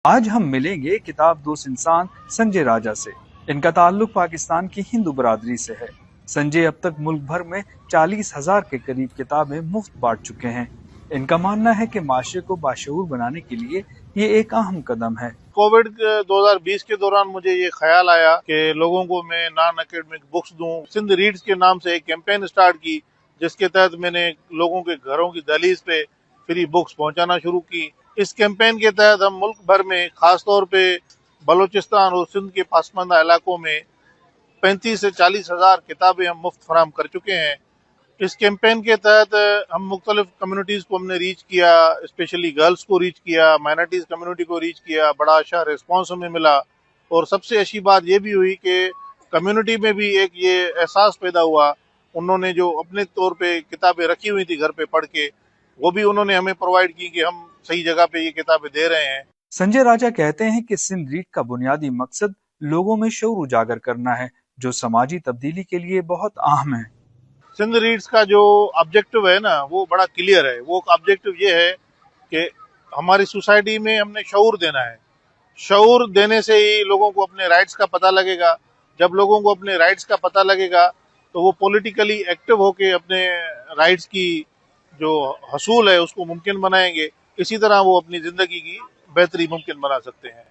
आज हम मिलेंगे किताब दोस्त इंसान संजय राजा से। इनका ताल्लुक पाकिस्तान की हिंदू बरादरी से है। संजय अब तक मुल्क भर में 40,000 के करीब किताबें मुफ्त बांट चुके हैं। इनका मानना है कि माशरे को बाशऊर बनाने के लिए ये एक अहम कदम है। कोविड 2020 के दौरान मुझे ये ख्याल आया कि लोगों को मैं नॉन एकेडमिक बुक्स दूं। सिंध रीड्स के नाम से एक कैंपेन स्टार्ट की, जिसके तहत मैंने लोगों के घरों की दहलीज पे फ्री बुक्स पहुंचाना शुरू की। इस कैंपेन के तहत हम मुल्क भर में, खासतौर पे बलूचिस्तान और सिंध के पासमानदा इलाकों में 35 से 40,000 किताबें हम मुफ्त फराहम कर चुके हैं। इस कैंपेन के तहत हम मुख्तलिफ कम्युनिटीज़ को हमने रीच किया, स्पेशली गर्ल्स को रीच किया, माइनॉरिटीज़ कम्युनिटी को रीच किया। बड़ा अच्छा रिस्पॉन्स हमें मिला और सबसे अच्छी बात ये भी हुई कि कम्युनिटी में भी एक ये एहसास पैदा हुआ। उन्होंने जो अपने तौर पे किताबें रखी हुई थी घर पे पढ़ के, वो भी उन्होंने हमें प्रोवाइड की कि हम सही जगह पे ये किताबें दे रहे हैं। संजय राजा कहते हैं कि सिंध रीड का बुनियादी मकसद लोगों में शऊर उजागर करना है, जो समाजी तब्दीली के लिए बहुत अहम है। सिंध रीड्स का जो ऑब्जेक्टिव है ना, वो बड़ा क्लियर है। वो ऑब्जेक्टिव ये है कि हमारी सोसाइटी में हमने शऊर देना है। शऊर देने से ही लोगों को अपने राइट्स का पता लगेगा। जब लोगों को अपने राइट्स का पता लगेगा तो वो पॉलिटिकली एक्टिव होके अपने राइट्स की जो हसूल है उसको मुमकिन बनाएंगे। इसी तरह वो अपनी ज़िंदगी की बेहतरी मुमकिन बना सकते हैं।